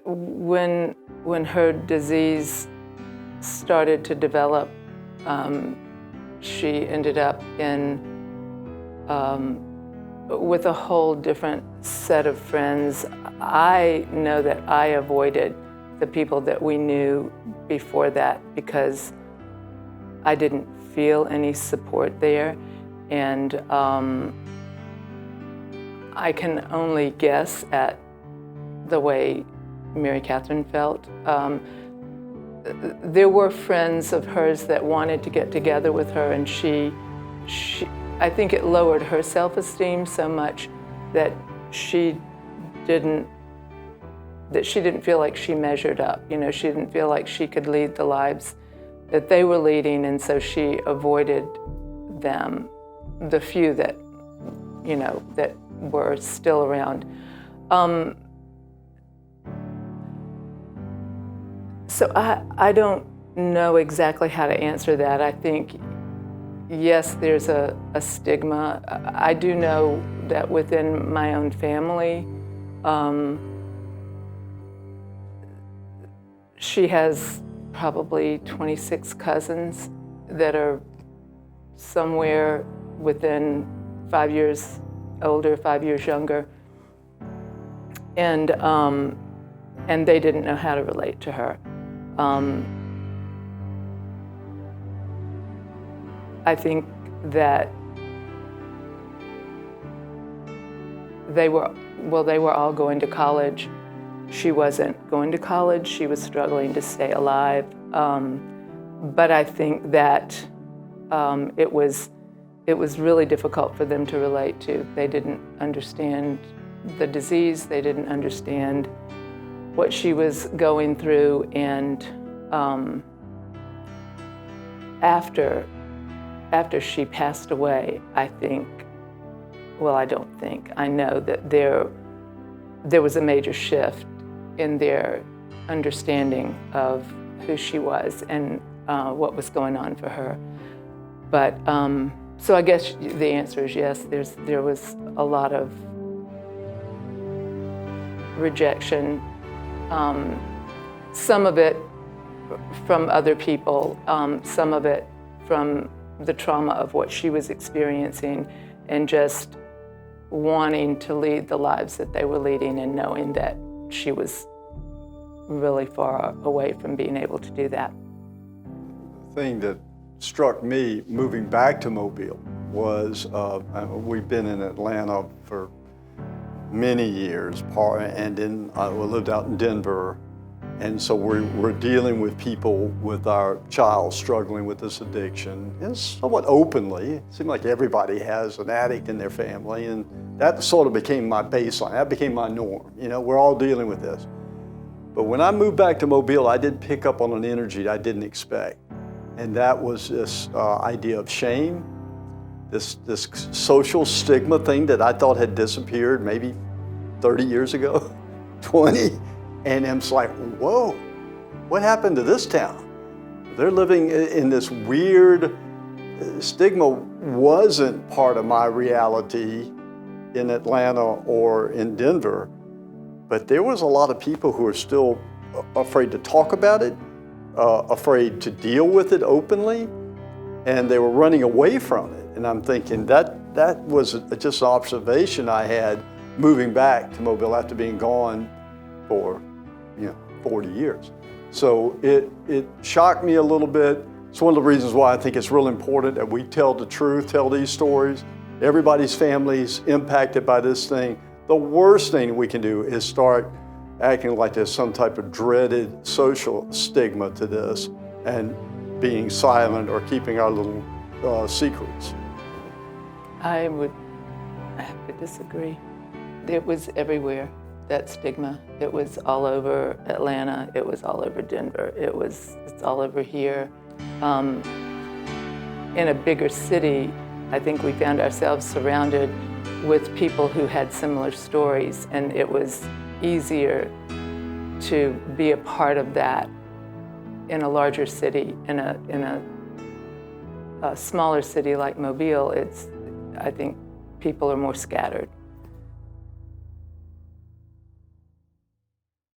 when her disease started to develop, she ended up with a whole different set of friends. I know that I avoided the people that we knew before that because I didn't feel any support there. And I can only guess at the way Mary Catherine felt. There were friends of hers that wanted to get together with her, and she I think it lowered her self-esteem so much that she didn't feel like she measured up. You know, she didn't feel like she could lead the lives that they were leading, and so she avoided them, the few that, you know, that were still around. So I don't know exactly how to answer that. I think, yes, there's a stigma. I do know that within my own family, she has probably 26 cousins that are somewhere within 5 years older, 5 years younger. And they didn't know how to relate to her. I think that they were all going to college. She wasn't going to college. She was struggling to stay alive. But I think that it was really difficult for them to relate to. They didn't understand the disease. They didn't understand what she was going through. And after she passed away, I know that there was a major shift in their understanding of who she was and what was going on for her. But so I guess the answer is yes. There was a lot of rejection. Some of it from other people, some of it from the trauma of what she was experiencing, and just wanting to lead the lives that they were leading and knowing that she was really far away from being able to do that. The thing that struck me moving back to Mobile was we've been in Atlanta for many years, and then we lived out in Denver, and so we're dealing with people with our child struggling with this addiction, and somewhat openly. It seemed like everybody has an addict in their family, and that sort of became my baseline. That became my norm. You know, we're all dealing with this. But when I moved back to Mobile, I did pick up on an energy that I didn't expect, and that was this idea of shame, this social stigma thing that I thought had disappeared maybe 30 years ago, 20, and it's like, whoa, what happened to this town? They're living in this weird, stigma wasn't part of my reality in Atlanta or in Denver, but there was a lot of people who are still afraid to talk about it, afraid to deal with it openly, and they were running away from it. And I'm thinking that was just an observation I had moving back to Mobile after being gone for 40 years. So it shocked me a little bit. It's one of the reasons why I think it's real important that we tell the truth, tell these stories. Everybody's family's impacted by this thing. The worst thing we can do is start acting like there's some type of dreaded social stigma to this and being silent or keeping our little secrets. I would have to disagree. It was everywhere, that stigma. It was all over Atlanta. It was all over Denver. It's all over here. In a bigger city, I think we found ourselves surrounded with people who had similar stories, and it was easier to be a part of that in a larger city. In a smaller city like Mobile, I think people are more scattered.